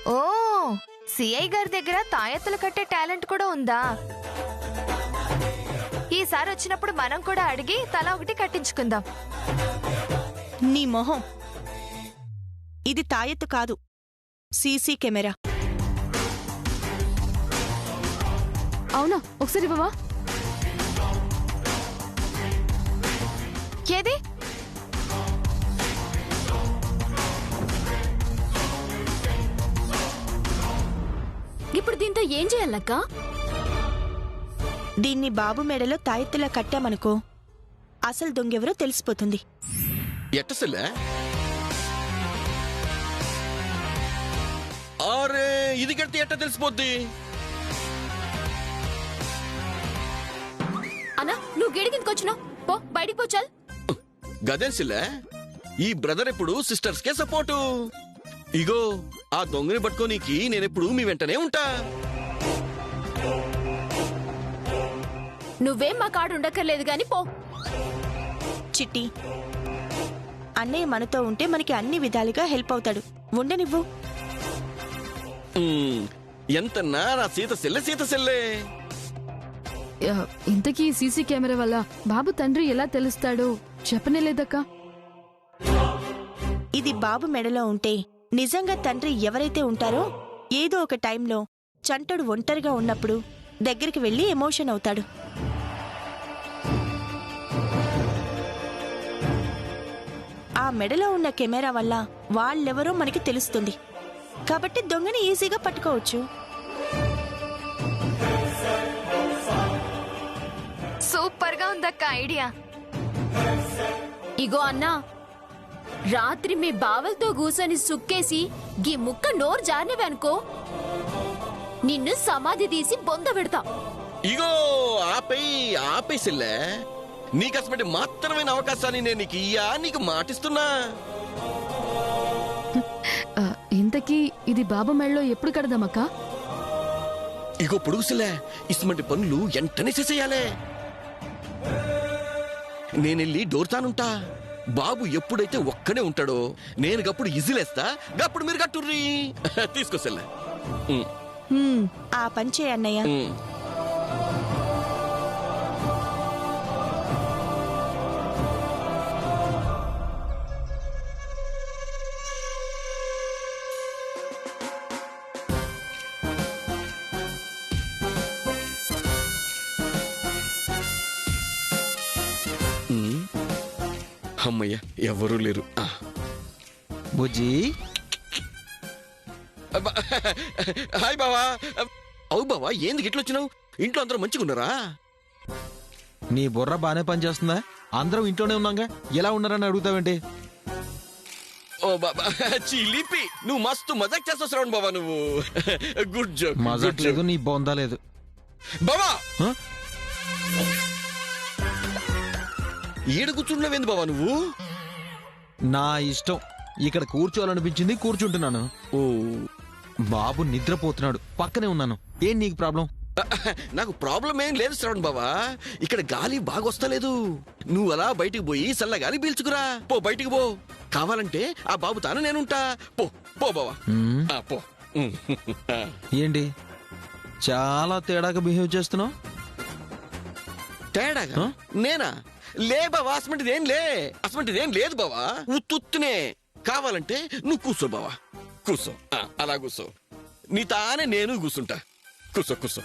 ఓ, CI గారి దగ్గర తాయెత్తులు కట్టే టాలెంట్ కూడా ఉందా? ఈసారి వచ్చినప్పుడు మనం కూడా అడిగి తల ఒకటి కట్టించుకుందాం. నీ మొహం, ఇది తాయెత్తు కాదు, సీసీ కెమెరా. అవునా, ఒకసారి బావా. ఏది? ఇప్పుడు దీంతో ఏం చేయాలక్క? దీన్ని బాబు మెడలో తాయెత్తులా కట్టామనుకో, అసలు దొంగెవరో తెలిసిపోతుంది. ఎట్టసలే అరే ఇది కడితే ఎట్ట తెలిసిపోద్ది? అన్నా, నువ్వు గేడి కిందకి వచ్చినావు, పో బయటికి పో. చల్. గదేన్సిలే, ఈ బ్రదర్ ఎప్పుడు సిస్టర్స్ కే సపోర్టు. ఇగో ఆ దొంగని పట్టుకోనీకి నేనెప్పుడు మీ వెంటనే ఉంటా. నువ్వేం మా కాడు ఉండక్కర్లేదు గాని పో. చిట్టి, అన్నయ్య మనతో ఉంటే మనకి అన్ని విధాలుగా హెల్ప్ అవుతాడు. ఉండనివ్వు. ఎంతన్నా నా సీత సెల్లే. ఇంతకీ సీసీ కెమెరా వల్ల బాబు తండ్రి ఎలా తెలుస్తాడో చెప్పనే లేదక్క. ఇది బాబు మెడలో ఉంటే నిజంగా తండ్రి ఎవరైతే ఉంటారో ఏదో ఒక టైంలో చంటడు ఒంటరిగా ఉన్నప్పుడు దగ్గరికి వెళ్లి ఎమోషన్ అవుతాడు. ఆ మెడలో ఉన్న కెమెరా వల్ల వాళ్ళెవరో మనకి తెలుస్తుంది. కాబట్టి దొంగని ఈజీగా పట్టుకోవచ్చు. సూపర్ గా ఉందక్క ఐడియా. ఇగో అన్నా, రాత్రి మీ బావలతో కూసని సుక్కేసి గీ ముక్క నోరు జారినవనుకో, నిన్ను సమాధి తీసి బొంద పెడతా. ఇగో ఆపై సెల్లే, నీకసమటి మాత్రమైన అవకాశాన్ని నేను నీకు ఇయ్యా, నీకు మాటిస్తున్నా. ఇంతకీ ఇది బాబు మెడలో ఎప్పుడు కడదామక్క? ఇగో పొడుగుసిలే, ఇటువంటి పనులు ఎంటనే చేసేయాలే. నేనెళ్ళి డోర్తానుంటా. బాబు ఎప్పుడైతే ఒక్కనే ఉంటాడో నేను గప్పుడు ఇజిలేస్తా, గప్పుడు మీరు కట్టుర్రీ. తీసుకొసెల్లే. ఆ పంచే అన్నయ్య. అమ్మయ్య, ఎవరూ లేరు. బుజ్జి, హాయ్ బావా. అవు బావా, ఏంది గిట్లొచ్చినావు? ఇంట్లో అందరూ మంచిగా ఉన్నారా? నీ బుర్ర బానే పనిచేస్తుందా? అందరం ఇంట్లోనే ఉన్నాగా, ఎలా ఉన్నారని అడుగుతావేంటి? ఓ బాబా చిలిపి, నువ్వు మస్తు మజాక్ చేస్తావు శ్రవణ్ బాబా. నువ్వు గుడ్ జోక్. మజాక్ లేదు, నీ బొందా లేదు. బావా ఈడ కూర్చుంటున్నావేంది బావా నువ్వు? నా ఇష్టం, ఇక్కడ కూర్చోవాలనిపించింది కూర్చుంటున్నాను. ఓ, బాబు నిద్రపోతున్నాడు, పక్కనే ఉన్నాను. ఏం నీకు ప్రాబ్లం? నాకు ప్రాబ్లం ఏం లేదు శ్రవణ్ బావా. ఇక్కడ గాలి బాగా వస్తలేదు. నువ్వు అలా బయటికి పోయి చల్ల గాలి పీల్చుకురా. పో, బయటికి పో. కావాలంటే ఆ బాబు తాను నేనుంటా. పో పో బావా, పో. ఏంటి చాలా తేడాగా బిహేవ్ చేస్తున్నావు? తేడాగా? నేనా? లే బావా, అసమంటిదేం లేదు బావా. ఉత్తునే. కావాలంటే నువ్వు కూర్చో బావా, కూర్చో. అలా కూర్చో. నీ తానే నేను కూర్చుంటా. కూర్చో.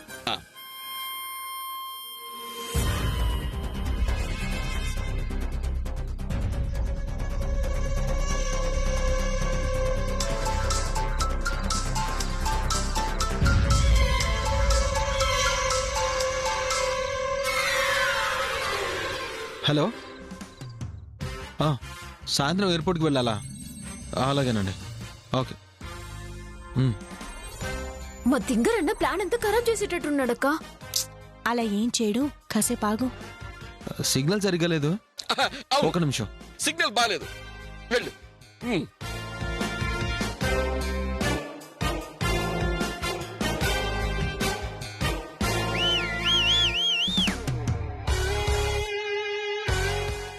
హలో, సాయంత్రం ఎయిర్పోర్ట్కి వెళ్ళాలా? అలాగేనండి, ఓకే. మా తింగరన్న ప్లాన్ అంతా ఖరాబ్ చేసేటట్టున్నాడక్క. అలా ఏం చేయడు, కాసేపు ఆగు. సిగ్నల్ సరిగ్గా లేదు. ఒక నిమిషం. సిగ్నల్ బాలేదు, వెళ్ళు.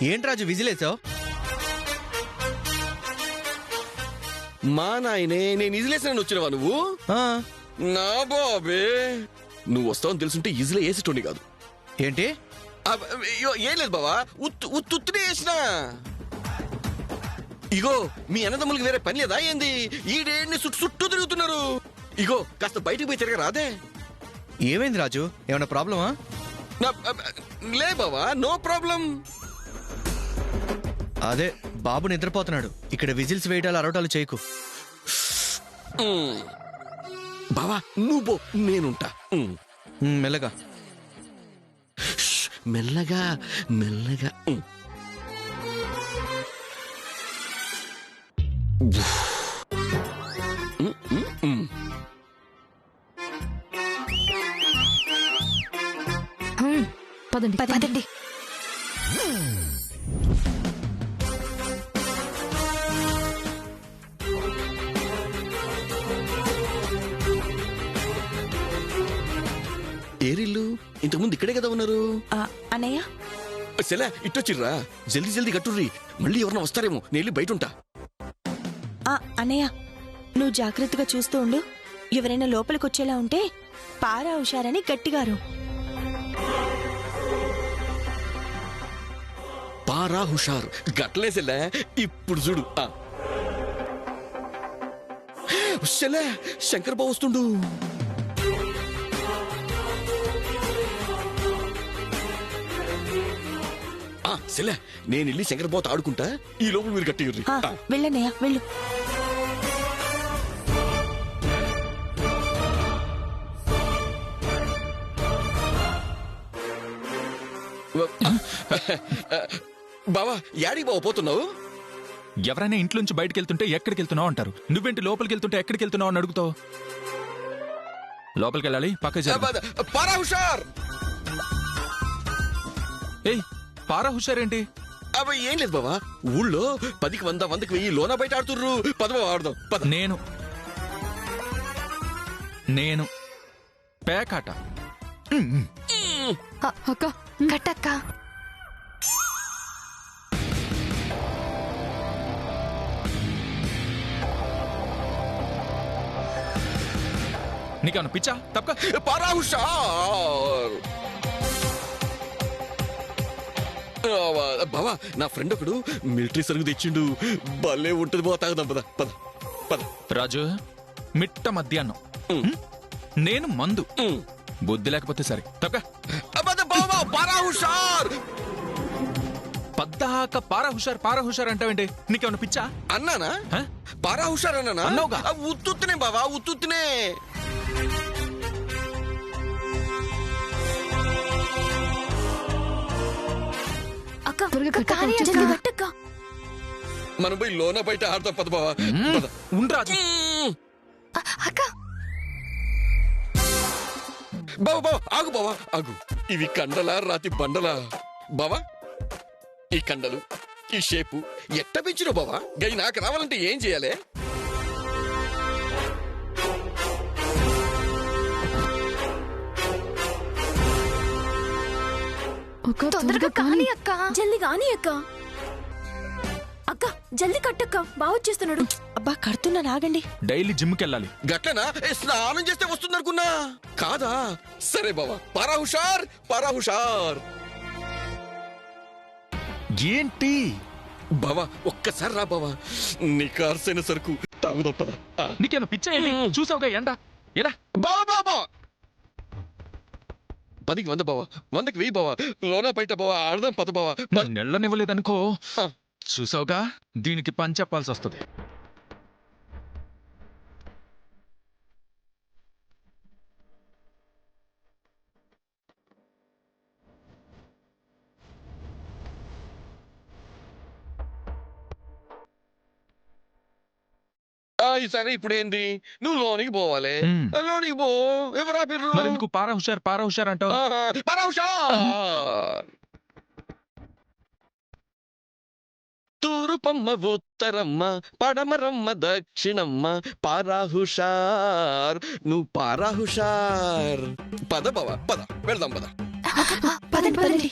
ఏంటి రాజు విజిలేసావు? మా నాయనే నేను ఈజిలేసిన వచ్చినవా నువ్వు ఆ, నా బాబే నువ్వు వస్తావని తెలుసుంటే ఈజీలో వేసేటోని కాదు. ఏంటి అయ్యో, ఏం లేదు బావా, ఉత్తునే వేసిన. ఇగో మీ అన్నదమ్ములకి వేరే పని లేదా ఏంది? ఈడేడిని చుట్టూ తిరుగుతున్నారు. ఇగో కాస్త బయటికి పోయి తిరగ రాదే? ఏమైంది రాజు, ఏమైనా ప్రాబ్లమా? లే బావా, నో ప్రాబ్లం. అదే బాబు నిద్రపోతున్నాడు, ఇక్కడ విజిల్స్ వేయటాలు అరవటాలు చేయకు. బావా నువ్వు పో, నేనుంటా. మెల్లగా. మెల్లగా మెల్లగా. పదండి పదండి. ఏరిల్లు ఇంతకుముందు ఇక్కడే కదా ఉన్నారు. అన్నయ్య సెలా ఇట్టొచ్చిర్రా, జల్దీ జల్దీ కట్టుర్రి, మళ్ళీ ఎవరన్నా వస్తారేమో, నేను వెళ్ళి బయట ఉంటా. అన్నయ్య నువ్వు జాగ్రత్తగా చూస్తూ ఉండు. ఎవరైనా లోపలికొచ్చేలా ఉంటే పారా హుషారని గట్టిగారు. పారా హుషారు గట్లేసెల్లా. ఇప్పుడు చూడు. సెలా శంకర్ బావ వస్తుండు. సెలా నేను వెళ్ళి శంకర్ బావతో ఆడుకుంటా, ఈ లోపల మీరు గట్టిగుర్రి. వెళ్ళన్నయ్య వెళ్ళు. బావా యాడికి బావ పోతున్నావు? ఎవరైనా ఇంట్లోంచి బయటకు వెళ్తుంటే ఎక్కడికి వెళ్తున్నావు అంటారు. నువ్వేంటి లోపలికి వెళ్తుంటే ఎక్కడికి వెళ్తున్నావు అని అడుగుతావు? లోపలికి వెళ్ళాలి, పక్క పారా హుషార్. ఏయ్, పారా హుషార్ ఏంటి? అబ్బాయి ఏం లేదు బావా, ఊళ్ళో 10కి 100, 100కి 1000 లోన బయట ఆడుతుర్రు. పదవ ఆడదాం పద. నేను పేకాట. అక్క కట్టక్క. నీకేమన్నా పిచ్చా? తప్పక పారా హుషార్. బావా నా ఫ్రెండ్ ఒకడు మిలిటరీ సరుకు తెచ్చిండు, భలే ఉంటది బావ, తాగుదాం పద పద పద. రాజు, మిట్ట మధ్యాహ్నం నేను మందు, బుద్ధి లేకపోతే సరే. తప్పక బావా పారా హుషార్. పద్దాక పారా హుషార్ అంటావేంటి? నీకేమన్నా పిచ్చా? అన్నానా? హ? పారా హుషార్ అన్నానా? అన్నావుగా. ఉత్తునే బావా, ఉత్తునే. అక్క త్వరగా కానీ కట్టక్క. కట్టక్క. మనం పోయి లోన బయట ఆడతాం పద బావా. పద. ఉండరాజు. అక్క బావా బావా ఆగు బావా ఆగు. ఇవి కండలా రాతి బండలా బావా? ఈ కండలు, ఈ షేపు ఎట్ట పెంచినో బావా? గై నాకు రావాలంటే ఏం చేయాలి? తొందరగా కానీ అక్క. జల్ది కాని అక్క. అక్క జల్ది కట్టక్క, బాగా వచ్చేస్తున్నాడు. అబ్బా కడుతున్నా, నాగండి. డైలీ జిమ్కి వెళ్ళాలి. గట్లనా? స్నానం చేస్తే వస్తుంది అనుకున్నా. కాదా? సరే బావా, పారా హుషార్, పారా హుషార్. ఏంటి బావా ఒక్కసారి రా బావా, నీ కార్సైన సరుకు తాగుదాం పద. నీకేమన్నా పిచ్చా ఏంటి? చూసావుగా ఎండ ఏరా. బావా బావా 10కి 100 బావా, 100కి 1000 బావా, లోన బయట బావా ఆడదాం పద బావా. నెల్లనివ్వలేదనుకో, ఆ. చూసావుగా, దీనికి పని చెప్పాల్సి వస్తుంది. సరే ఇప్పుడు ఏంది? నువ్వు లోనికి పోవాలి. లోనికి పో. ఎవరా పేరు? మరి ఎందుకు పారా హుషార్ అంటావు? పారా హుషార్. తూర్పమ్మ ఉత్తరమ్మ పడమరమ్మ దక్షిణమ్మ పారా హుషార్. నువ్వు పారా హుషార్. పద బావా పద, వెళ్దాం పద. పదండి పదండి.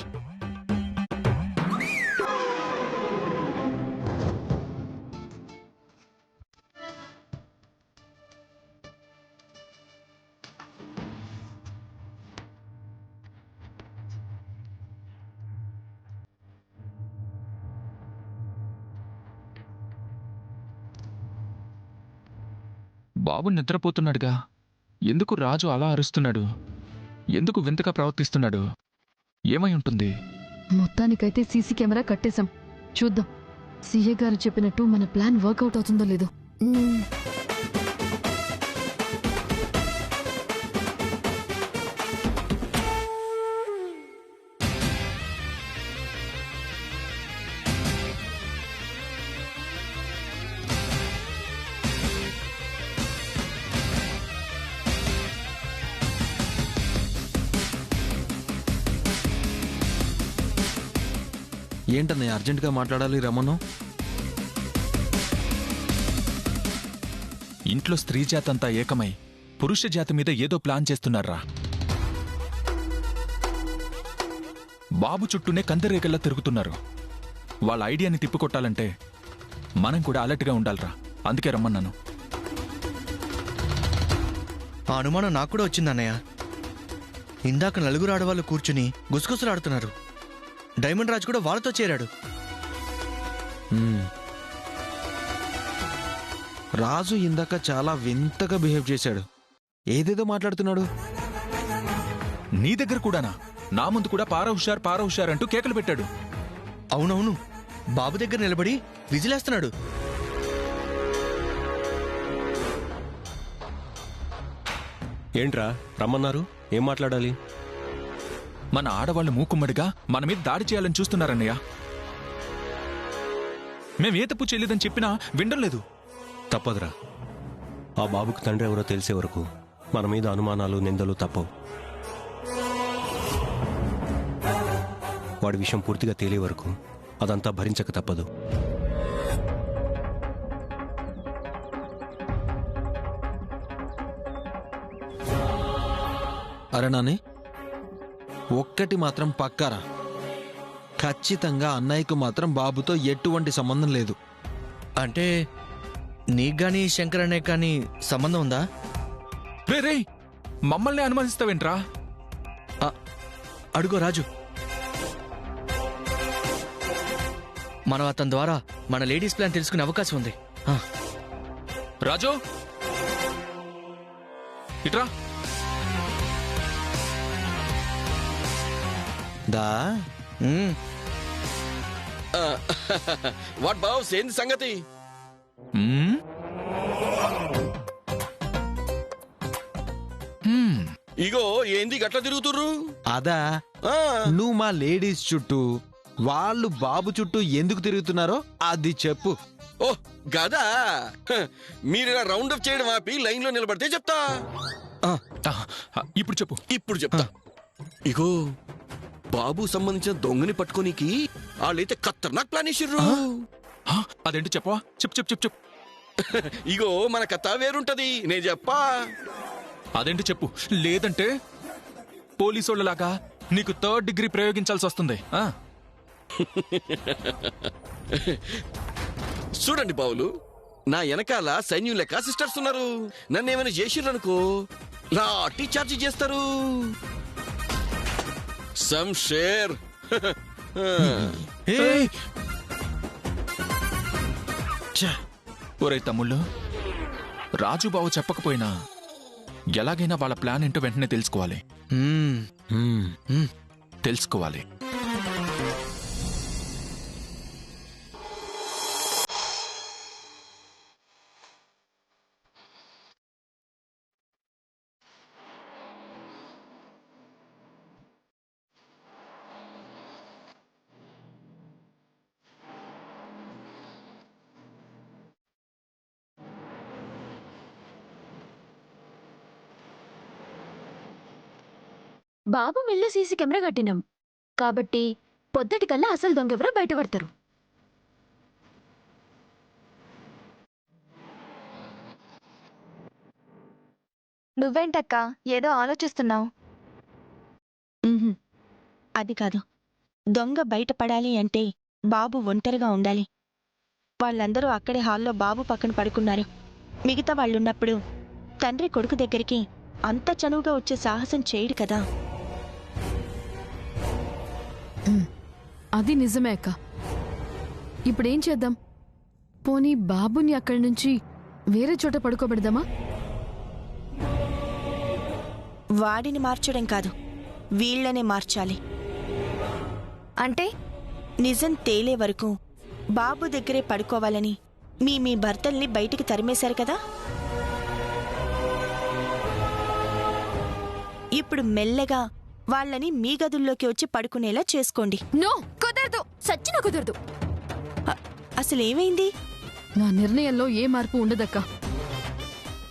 బాబు నిద్రపోతున్నాడుగా, ఎందుకు రాజు అలా అరుస్తున్నాడు? ఎందుకు వింతగా ప్రవర్తిస్తున్నాడు? ఏమై ఉంటుంది? మొత్తానికైతే సీసీ కెమెరా కట్టేశాం. చూద్దాం సీఏ గారు చెప్పినట్టు మన ప్లాన్ వర్కౌట్ అవుతుందో లేదో. ఏంటన్నయ్య అర్జెంటుగా మాట్లాడాలి రమ్మను? ఇంట్లో స్త్రీ జాతంతా ఏకమై పురుష జాతి మీద ఏదో ప్లాన్ చేస్తున్నారా? బాబు చుట్టూనే కందిరేగల్లా తిరుగుతున్నారు. వాళ్ళ ఐడియాని తిప్పికొట్టాలంటే మనం కూడా అలర్ట్గా ఉండాలిరా. అందుకే రమ్మన్నాను. ఆ అనుమానం నాకు కూడా వచ్చిందన్నయ్య. ఇందాక నలుగురు ఆడవాళ్ళు కూర్చుని గుసగుసలాడుతున్నారు. డైమండ్ రాజు కూడా వాళ్ళతో చేరాడు. రాజు ఇందాక చాలా వింతగా బిహేవ్ చేశాడు. ఏదేదో మాట్లాడుతున్నాడు. నీ దగ్గర కూడానా? నా ముందు కూడా పార హుషార్ అంటూ కేకలు పెట్టాడు. అవునవును, బాబు దగ్గర నిలబడి విజిలేస్తున్నాడు. ఏంట్రా రమ్మన్నారు? ఏం మాట్లాడాలి? మన ఆడవాళ్ళు మూకుమ్మడిగా మన మీద దాడి చేయాలని చూస్తున్నారన్నయ్య. మేం ఏ తప్పు చేయలేదని చెప్పినా వినడం లేదు. తప్పదురా. ఆ బాబుకు తండ్రి ఎవరో తెలిసే వరకు మన మీద అనుమానాలు, నిందలు తప్పవు. వాడి విషయం పూర్తిగా తేలే వరకు అదంతా భరించక తప్పదు. అరే నాని, ఒక్కటి మాత్రం పక్కారా, ఖచ్చితంగా అన్నయ్యకు మాత్రం బాబుతో ఎటువంటి సంబంధం లేదు. అంటే నీకు గాని శంకర్ అనే కానీ సంబంధం ఉందా? రే మమ్మల్ని అనుమానిస్తావేంట్రా? అడుగో రాజు. మనం అతని ద్వారా మన లేడీస్ ప్లాన్ తెలుసుకునే అవకాశం ఉంది. రాజు ఇట్రా. దా వాట్ బాస్, ఏంది సంగతి? ఇగో ఏంది గట్ల తిరుగుతుర్రు? అదా, నువ్వు మా లేడీస్ చుట్టూ, వాళ్ళు బాబు చుట్టూ ఎందుకు తిరుగుతున్నారో అది చెప్పు. ఓ గదా, మీరు రౌండ్ అప్ చేయడం ఆపి లైన్ లో నిలబడితే చెప్తా. ఇప్పుడు చెప్పు. ఇప్పుడు చెప్తా. ఇగో బాబు సంబంధించిన దొంగని పట్టుకోనికి వాళ్ళైతే ఖతర్నాక్ ప్లాన్ వేసిర్రు. అదేంటి చెప్పవా? చెప్పు. ఇగో మన కథ వేరుంటది, నేను చెప్పా. అదేంటి చెప్పు, లేదంటే పోలీసోళ్ళలాగా నీకు 3rd డిగ్రీ ప్రయోగించాల్సి వస్తుంది. చూడండి బావులు, నా వెనకాల సైన్యం లెక్క సిస్టర్స్ ఉన్నారు. నన్ను ఏమైనా చేసిర్రనుకో లాఠీ చార్జీ చేస్తారు. శంషేర్ ఒరే తమ్ముళ్ళు, రాజుబాబు చెప్పకపోయినా ఎలాగైనా వాళ్ళ ప్లాన్ ఏంటో వెంటనే తెలుసుకోవాలి. తెలుసుకోవాలి. బాబు మెళ్ళ సీసీ కెమెరా కట్టినాం కాబట్టి పొద్దటికల్లా అసలు దొంగెవరో బయటపడతారు. నువ్వేంటక్క ఏదో ఆలోచిస్తున్నావు? అది కాదు, దొంగ బయటపడాలి అంటే బాబు ఒంటరిగా ఉండాలి. వాళ్ళందరూ అక్కడే హాల్లో బాబు పక్కన పడుకున్నారు. మిగతా వాళ్ళున్నప్పుడు తండ్రి కొడుకు దగ్గరికి అంత చనువుగా వచ్చే సాహసం చేయడు కదా. అది నిజమే అక్క. ఇప్పుడేం చేద్దాం? పోనీ బాబుని అక్కడి నుంచి వేరే చోట పడుకోబెడదామా? వాడిని మార్చడం కాదు, వీళ్ళనే మార్చాలి. అంటే నిజం తేలే వరకు బాబు దగ్గరే పడుకోవాలని మీ భర్తల్ని బయటికి తరిమేశారు కదా. ఇప్పుడు మెల్లగా వాళ్ళని మీ గదుల్లోకి వచ్చి పడుకునేలా చేసుకోండి. నో, కుదరదు. సచ్చిన కుదరదు. అసలేమైంది? నా నిర్ణయంలో ఏ మార్పు ఉండదక్క.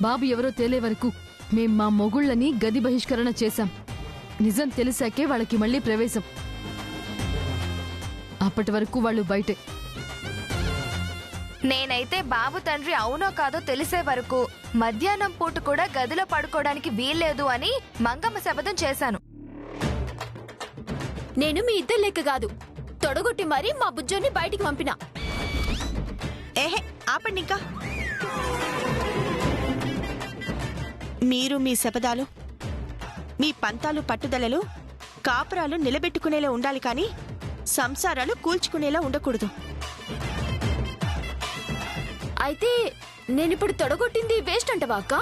బాబు ఎవరో తేలే వరకు మేం మా మొగుళ్ళని గది బహిష్కరణ చేశాం. నిజం తెలిసాకే వాళ్ళకి మళ్ళీ ప్రవేశం. అప్పటి వరకు వాళ్ళు బయటే. నేనైతే బాబు తండ్రి అవునో కాదో తెలిసే వరకు మధ్యాహ్నం పూట కూడా గదిలో పడుకోవడానికి వీల్లేదు అని మంగమ్మ శపథం చేశాను. నేను మీ ఇద్దరు లెక్క కాదు, తొడగొట్టి మరీ మా బుజ్జోని బయటికి పంపినా. ఏహే, ఆపండి ఇంకా. మీరు మీ శపథాలు, మీ పంతాలు, పట్టుదలలు కాపురాలు నిలబెట్టుకునేలా ఉండాలి, కానీ సంసారాలు కూల్చుకునేలా ఉండకూడదు. అయితే నేనిప్పుడు తొడగొట్టింది వేస్ట్ అంటవా అక్క?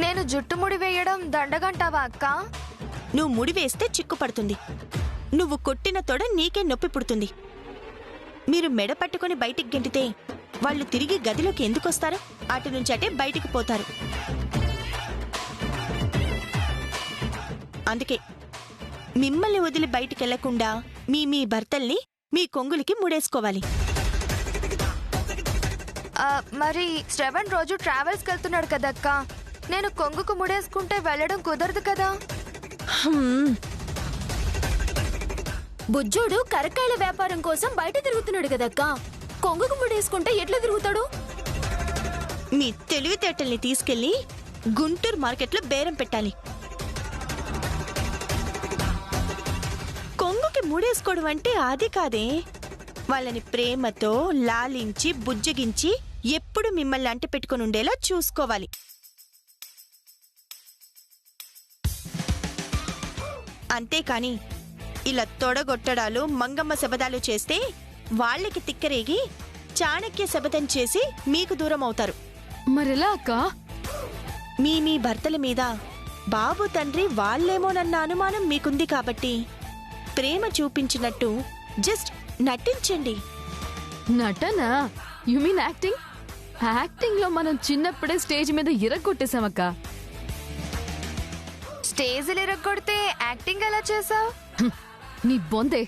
నేను జుట్టుముడి వేయడం దండగంటావా అక్క? నువ్వు ముడివేస్తే చిక్కు పడుతుంది. నువ్వు కొట్టిన తొడ నీకే నొప్పి పుడుతుంది. మీరు మెడ పట్టుకుని బయటికి గెంటితే వాళ్ళు తిరిగి గదిలోకి ఎందుకొస్తారు? అటు నుంచి అటే బయటికి పోతారు. అందుకే మిమ్మల్ని వదిలి బయటికెళ్లకుండా మీ భర్తల్ని మీ కొంగులకి ముడేసుకోవాలి. మరి శ్రవణ్ రోజు ట్రావెల్స్కి వెళ్తున్నాడు కదక్క, నేను కొంగుకు ముడేసుకుంటే వెళ్ళడం కుదరదు కదా. బుజ్జోడు కరకాయల వ్యాపారం కోసం బయట తిరుగుతున్నాడు కదక్క, కొంగుకు ముడేసుకుంటే ఎట్లా తిరుగుతాడు? మీ తెలివితేటల్ని తీసుకెళ్లి గుంటూరు మార్కెట్లో బేరం పెట్టాలి. కొంగుకి ముడేసుకోవడం అంటే అది కాదే. వాళ్ళని ప్రేమతో లాలించి బుజ్జగించి ఎప్పుడు మిమ్మల్ని అంటి పెట్టుకుని ఉండేలా చూసుకోవాలి. అంతేకాని ఇలా తొడగొట్టడాలు, మంగమ్మ శబదాలు చేస్తే వాళ్ళకి తిక్కరేగి చాణక్య శబదం చేసి మీకు దూరం అవుతారు. మరెలా అక్క? మీ భర్తల మీద బాబు తండ్రి వాళ్ళేమోనన్న అనుమానం మీకుంది కాబట్టి ప్రేమ చూపించినట్టు జస్ట్ నటించండి. నటనా? You mean acting? యాక్టింగ్ లో మనం చిన్నప్పుడే స్టేజ్ మీద ఇరగొట్టేశామక్క. స్టేజ్లు ఇరగొడితే యాక్టింగ్ ఎలా చేసావు? నీ బొందే.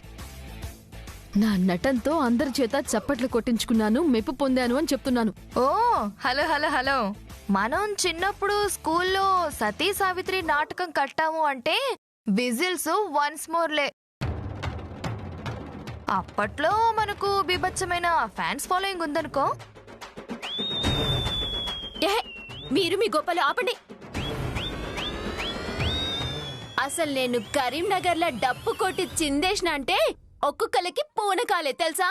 నా నటంతో అందరి చేత చప్పట్లు కొట్టించుకున్నాను, మెప్పు పొందాను అని చెప్తున్నాను. ఓ హలో హలో హలో, మనం చిన్నప్పుడు స్కూల్లో సతీ సావిత్రి నాటకం కట్టాము అంటే విజిల్స్ వన్స్ మోర్లే. అప్పట్లో మనకు బీభత్సమైన ఫ్యాన్స్ ఫాలోయింగ్ ఉందనుకో. మీరు మీ గొప్పలు ఆపండి. అసలు నేను కరీంనగర్ లో డప్పు కొట్టి చిందేసిన అంటే ఒక్కొక్కలకి పూనకాలే తెలుసా?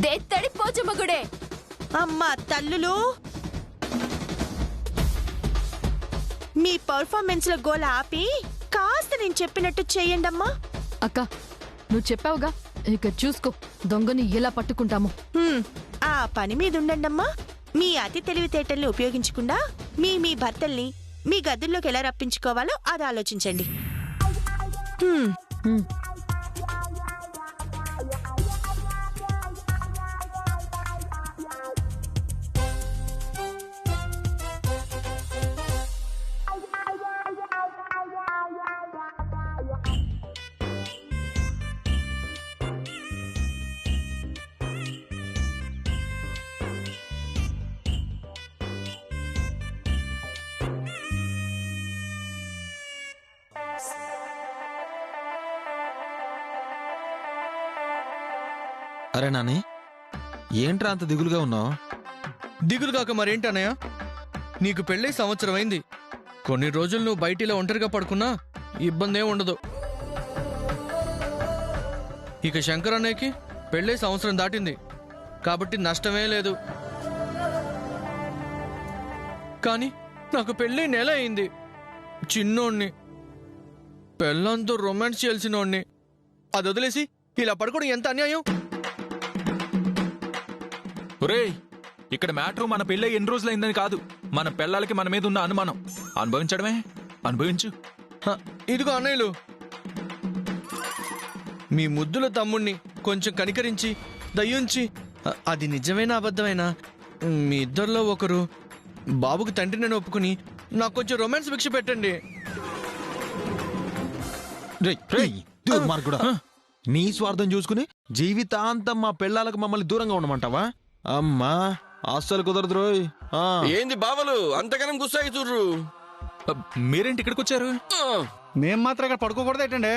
దేత్తడి పోచమ్మగుడే. అమ్మా తల్లులు, మీ పర్ఫార్మెన్స్ లో గోల ఆపి కాస్త నేను చెప్పినట్టు చెయ్యండమ్మా. అక్క, నువ్వు చెప్పావుగా, ఇక చూసుకో దొంగని ఎలా పట్టుకుంటాము. ఆ పని మీద ఉండండమ్మా. మీ అతి తెలివితేటల్ని ఉపయోగించకుండా మీ భర్తల్ని మీ గదుల్లోకి ఎలా రప్పించుకోవాలో అది ఆలోచించండి. అరే నాని, ఏంట్రా అంత దిగులుగా ఉన్నావు? దిగులు కాక మరేంటన్నయ్య? నీకు పెళ్ళై సంవత్సరం అయింది. కొన్ని రోజులు నువ్వు బయటిలో ఒంటరిగా పడుకున్నా ఇబ్బంది ఏం ఉండదు. ఇక శంకర్ అన్నయ్యకి పెళ్ళై సంవత్సరం దాటింది కాబట్టి నష్టమే లేదు. కానీ నాకు పెళ్ళై నెల అయింది. చిన్నోణ్ణి, పెళ్ళంతో రొమాన్స్ చేయాల్సినోణ్ణి, అది వదిలేసి ఇలా పడుకోవడం ఎంత అన్యాయం. ఒరేయ్, ఇక్కడ మ్యాటర్ మన పెళ్ళై ఎన్ని రోజులైందని కాదు, మన పెళ్ళాలకి మన మీద ఉన్న అనుమానం. అనుభవించడమే, అనుభవించు. ఇదిగో అన్నయ్యలు, మీ ముద్దుల తమ్ముణ్ణి కొంచెం కనికరించి దయ్యుంచి అది నిజమైన అబద్ధమైనా మీ ఇద్దరిలో ఒకరు బాబుకి తండ్రిని ఒప్పుకుని నాకు కొంచెం రొమాన్స్ భిక్ష పెట్టండి. దుర్మార్గుడా, నీ స్వార్థం చూసుకుని జీవితాంతం మా పెళ్ళాలకు మమ్మల్ని దూరంగా ఉండమంటావా? అమ్మా అస్సలు కుదరదు రోయ్. ఏంది బావలు అంతగానం గుస్సాయి చూడ్రు? మీరేంటి ఇక్కడికి వచ్చారు? మేం మాత్రం ఇక్కడ పడుకోకూడదు ఏంటండి?